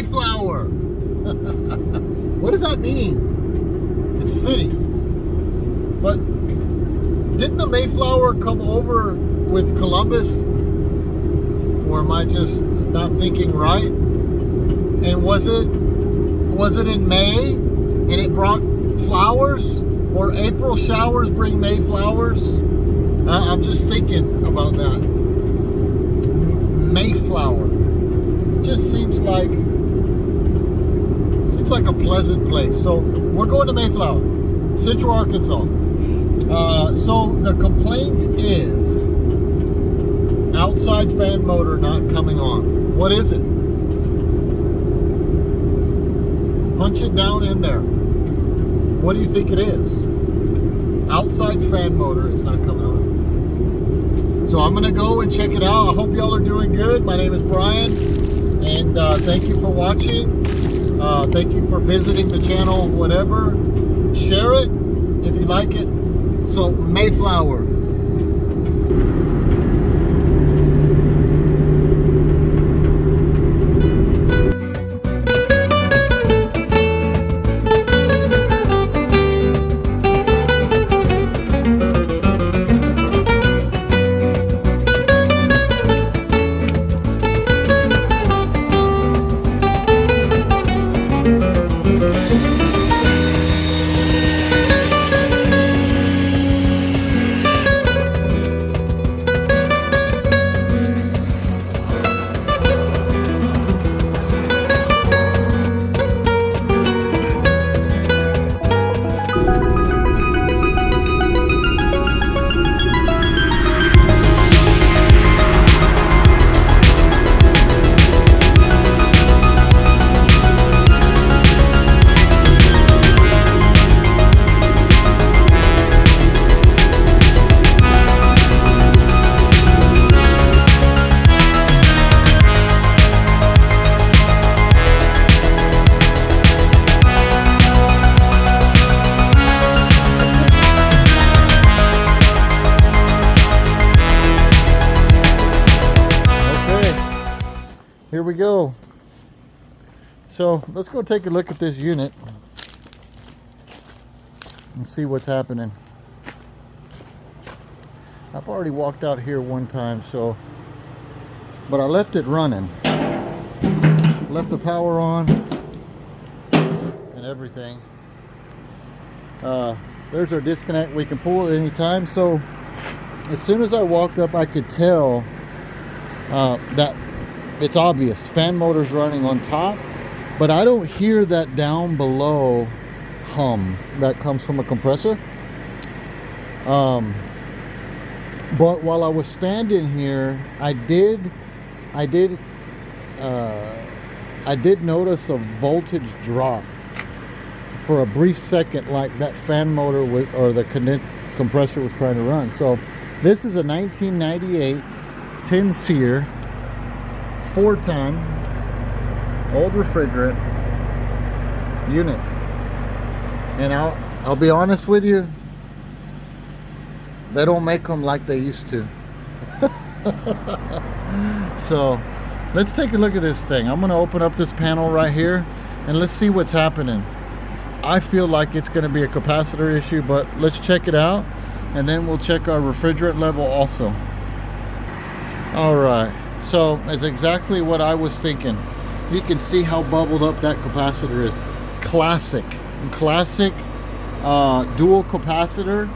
Mayflower. What does that mean? It's city. But didn't the Mayflower come over with Columbus? Or am I just not thinking right? And was it in May and it brought flowers? Or April showers bring May flowers? I'm just thinking about that. Mayflower. Just seems like a pleasant place. So we're going to Mayflower, Central Arkansas. So the complaint is outside fan motor not coming on. What is it? Punch it down in there. What do you think it is? Outside fan motor is not coming on. So I'm gonna go and check it out. I hope y'all are doing good. My name is Brian, and thank you for watching. Thank you for visiting the channel, whatever. Share it if you like it. So, Mayflower. Here we go. So let's go take a look at this unit and see what's happening. I've already walked out here one time, but I left it running. Left the power on and everything. There's our disconnect. We can pull it any time. So as soon as I walked up, I could tell that it's obvious. Fan motor's running on top, but I don't hear that down below hum that comes from a compressor. But while I was standing here, I did notice a voltage drop for a brief second, like that fan motor or the compressor was trying to run. So this is a 1998 tin SEER 4-ton old refrigerant unit, and I'll be honest with you, they don't make them like they used to. So let's take a look at this thing. I'm going to open up this panel right here and let's see what's happening. I feel like it's going to be a capacitor issue, but let's check it out and then we'll check our refrigerant level also. All right. So it's exactly what I was thinking. You can see how bubbled up that capacitor is. Classic dual capacitor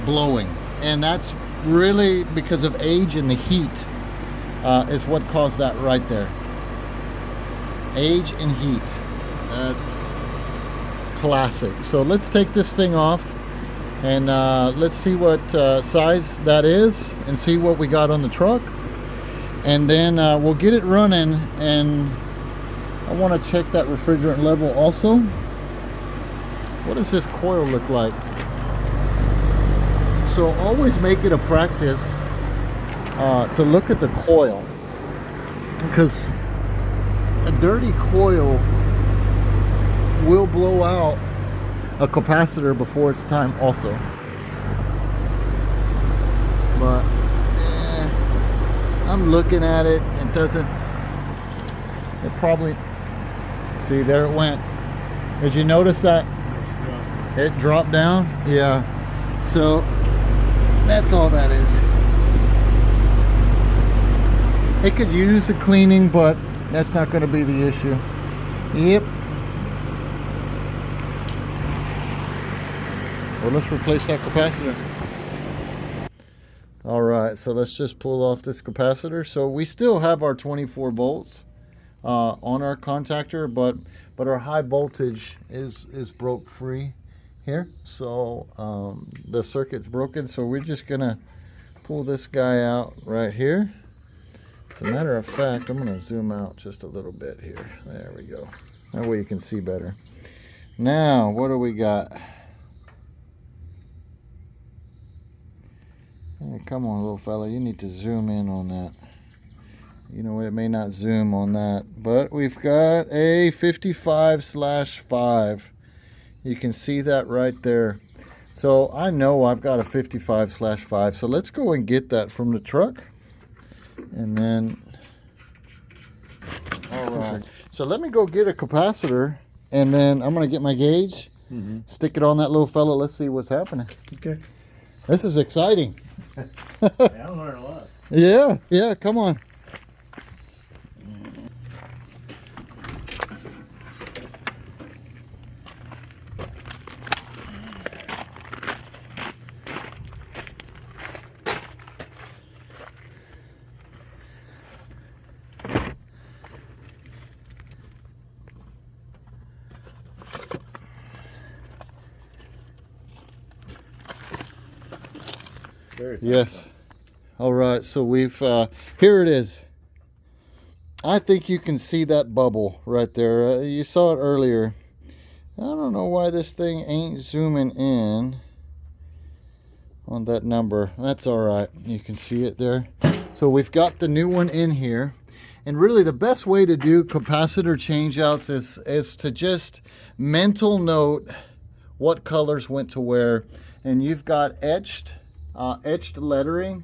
blowing, and that's really because of age and the heat is what caused that right there. Age and heat. That's classic. So let's take this thing off and let's see what size that is and see what we got on the truck, and then we'll get it running. And I want to check that refrigerant level also. What does this coil look like? So always make it a practice to look at the coil, because a dirty coil will blow out a capacitor before it's time also. But I'm looking at it, it It probably, see, there it went. Did you notice that? It dropped down? Yeah. So that's all that is. It could use a cleaning, but that's not going to be the issue. Yep. Well, let's replace that capacitor. All right, so let's just pull off this capacitor. So we still have our 24 volts on our contactor, but our high voltage is broke free here. So the circuit's broken, so we're just gonna pull this guy out right here. As a matter of fact, I'm gonna zoom out just a little bit here. There we go. That way you can see better. Now, what do we got? Hey, come on, little fella, you need to zoom in on that. You know, it may not zoom on that, but we've got a 55/5. You can see that right there. So I know I've got a 55/5. So let's go and get that from the truck. And then, all right. So let me go get a capacitor, and then I'm going to get my gauge, stick it on that little fella. Let's see what's happening. Okay. This is exciting. Yeah, I learned a lot. Yeah, come on. Yes. All right, so we've here it is. I think you can see that bubble right there. You saw it earlier. I don't know why this thing ain't zooming in on that number. That's all right. You can see it there. So we've got the new one in here. And really the best way to do capacitor changeouts is to just mental note what colors went to where. And you've got etched lettering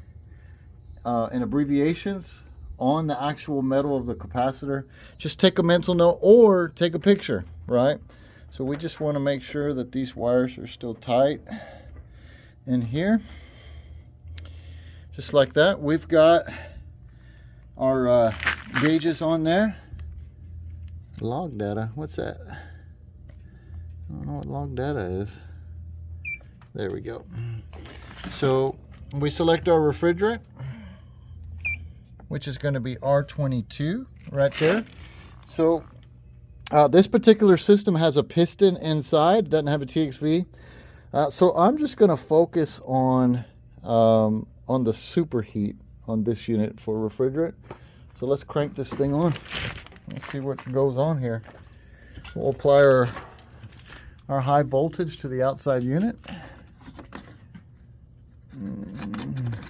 and abbreviations on the actual metal of the capacitor. Just take a mental note or take a picture, right? So we just want to make sure that these wires are still tight in here. Just like that. We've got our gauges on there. Log data, what's that? I don't know what log data is. There we go. So we select our refrigerant, which is going to be R22 right there. So this particular system has a piston inside, it doesn't have a TXV. So I'm just going to focus on the superheat on this unit for refrigerant. So let's crank this thing on. Let's see what goes on here. We'll apply our high voltage to the outside unit.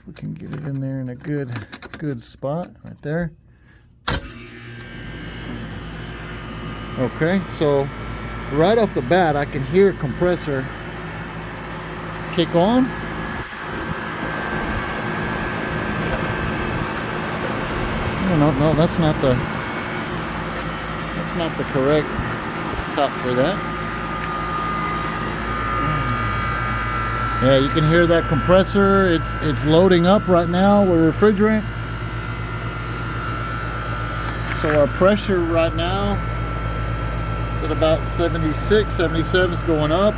We can get it in there in a good spot right there. Okay, so right off the bat I can hear a compressor kick on. No, that's not the correct top for that. Yeah, you can hear that compressor. It's loading up right now with refrigerant. So our pressure right now is at about 76, 77 is going up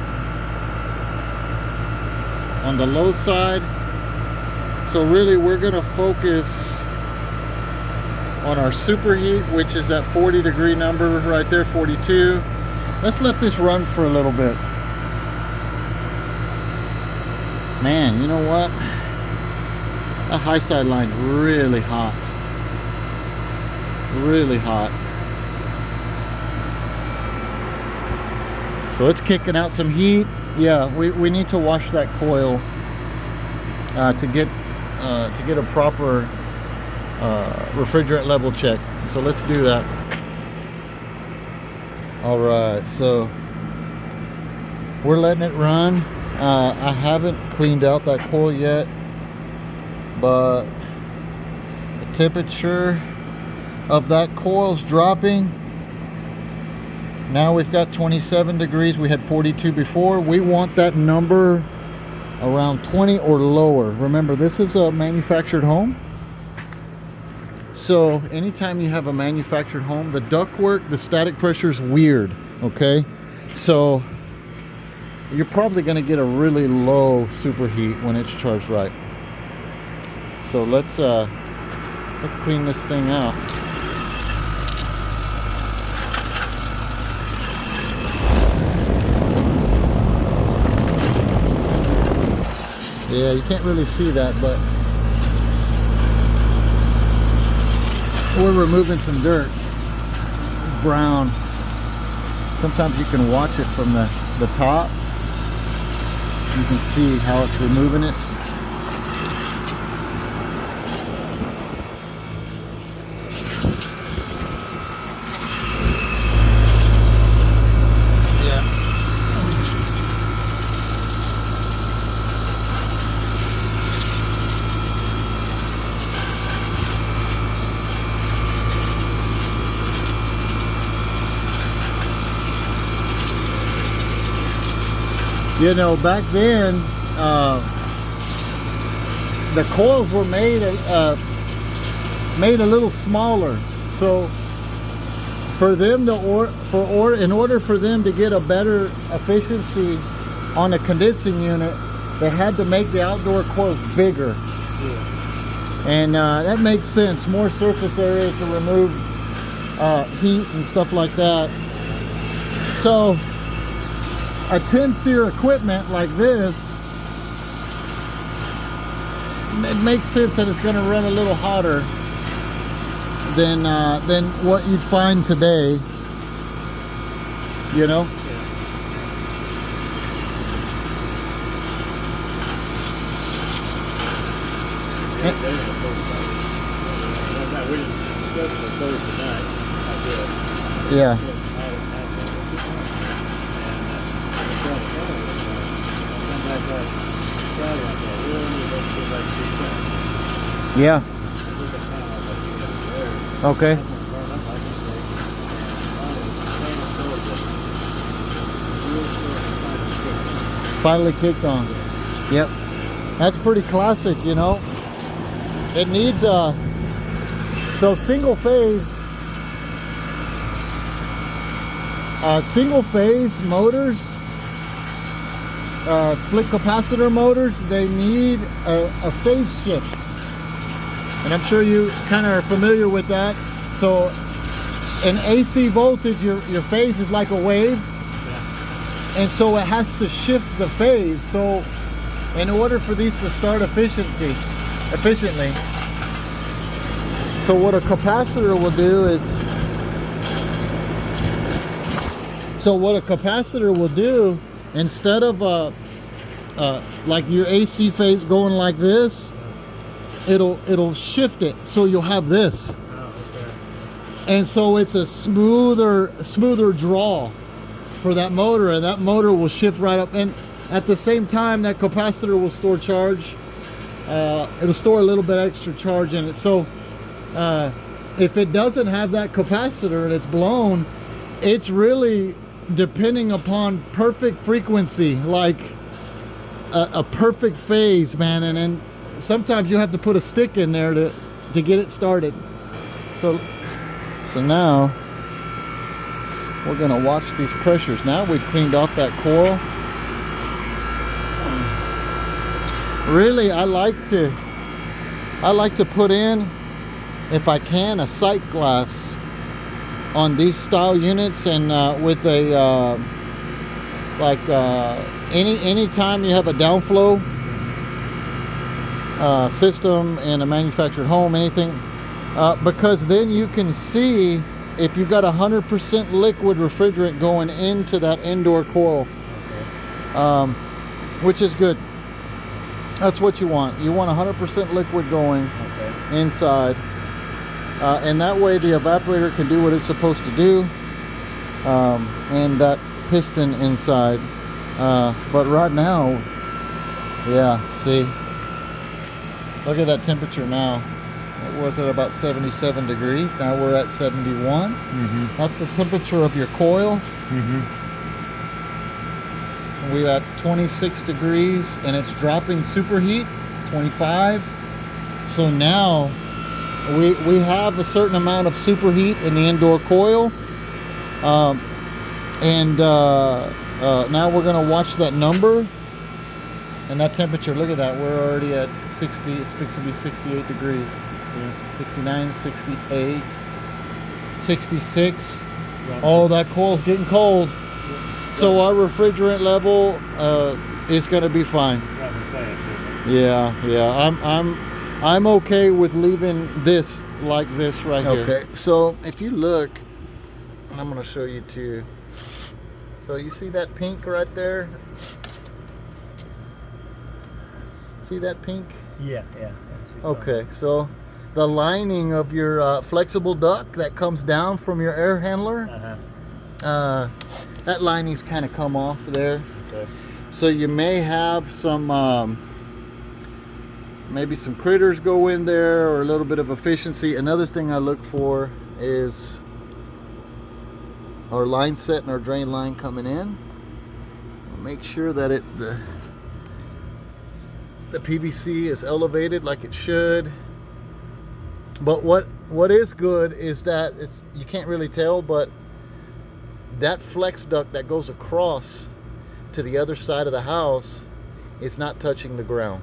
on the low side. So really we're going to focus on our superheat, which is that 40 degree number right there, 42. Let's let this run for a little bit. Man, you know what? That high side line's really hot. Really hot. So it's kicking out some heat. Yeah, we need to wash that coil to get a proper refrigerant level check. So let's do that. All right, so we're letting it run. I haven't cleaned out that coil yet, but the temperature of that coil's dropping. Now we've got 27 degrees. We had 42 before. We want that number around 20 or lower. Remember, this is a manufactured home. So anytime you have a manufactured home, the ductwork, the static pressure is weird, okay? So you're probably going to get a really low superheat when it's charged right. So let's clean this thing out. Yeah, you can't really see that, but we're removing some dirt. It's brown. Sometimes you can watch it from the top. You can see how it's removing it. You know, back then, the coils were made a little smaller. So for them to in order for them to get a better efficiency on a condensing unit, they had to make the outdoor coils bigger. And that makes sense. More surface area to remove heat and stuff like that. So a 10 SEER equipment like this, it makes sense that it's going to run a little hotter than what you'd find today, you know. Yeah. Yeah. Okay. Finally kicked on. Yep. That's pretty classic, you know. It needs so single phase motors, split capacitor motors, they need a phase shift. And I'm sure you kind of are familiar with that. So in AC voltage, your phase is like a wave. And so it has to shift the phase. So in order for these to start efficiently, so what a capacitor will do is, instead of like your AC phase going like this, it'll shift it, so you'll have this. And so it's a smoother draw for that motor, and that motor will shift right up, and at the same time that capacitor will store charge. It'll store a little bit extra charge in it. So if it doesn't have that capacitor and it's blown, it's really depending upon perfect frequency, like a perfect phase, man. And then sometimes you have to put a stick in there to get it started. So now we're gonna watch these pressures. Now we've cleaned off that coil. Really, I like to put in, if I can, a sight glass on these style units, and with a any time you have a downflow system in a manufactured home, anything, because then you can see if you've got 100% liquid refrigerant going into that indoor coil, which is good. That's what you want. You want 100% liquid going inside. And that way the evaporator can do what it's supposed to do. And that piston inside. But right now, yeah, see. Look at that temperature now. It was at about 77 degrees. Now we're at 71. That's the temperature of your coil. We're at 26 degrees and it's dropping superheat, 25. So now we have a certain amount of superheat in the indoor coil. Now we're going to watch that number and that temperature. Look at that. We're already at 60. It's fixing to be 68 degrees. 69, 68, 66. Oh, that coil's getting cold. So our refrigerant level is going to be fine. Yeah. I'm okay with leaving this like this right here. Okay. So if you look, and I'm going to show you too. So you see that pink right there? See that pink? Yeah. Okay, so the lining of your flexible duct that comes down from your air handler, that lining's kind of come off there. Okay. So you may have some, maybe some critters go in there or a little bit of efficiency. Another thing I look for is our line set and our drain line coming in. Make sure that the PVC is elevated like it should. But what is good is that you can't really tell, but that flex duct that goes across to the other side of the house is not touching the ground.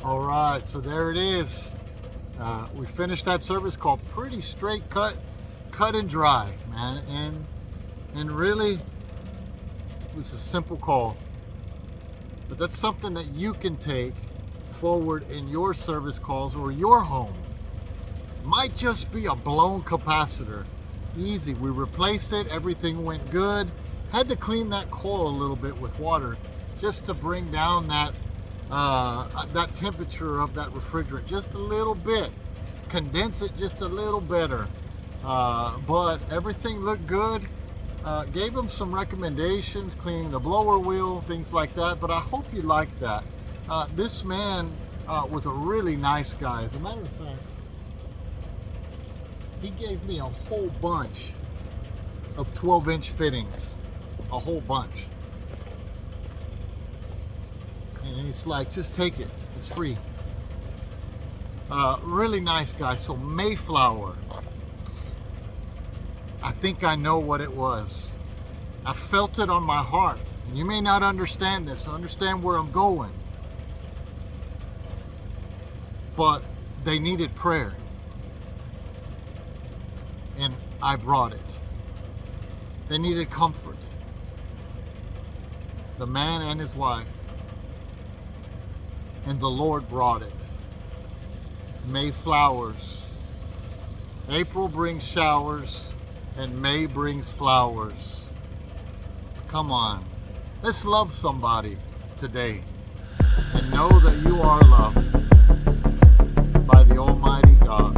All right, so there it is. We finished that service call. Pretty straight cut and dry, man. And really, it was a simple call. But that's something that you can take forward in your service calls or your home. Might just be a blown capacitor. Easy. We replaced it. Everything went good. Had to clean that coil a little bit with water just to bring down that temperature of that refrigerant just a little bit. Condense it just a little better. But everything looked good. Gave them some recommendations, cleaning the blower wheel, things like that, but I hope you liked that. This man was a really nice guy. As a matter of fact, he gave me a whole bunch of 12-inch fittings, a whole bunch. And he's like, just take it, it's free. Really nice guy. So Mayflower, I think I know what it was. I felt it on my heart. And you may not understand this, understand where I'm going. But they needed prayer. And I brought it. They needed comfort. The man and his wife. And the Lord brought it. Mayflowers. April brings showers. And May brings flowers. Come on. Let's love somebody today. And know that you are loved by the Almighty God.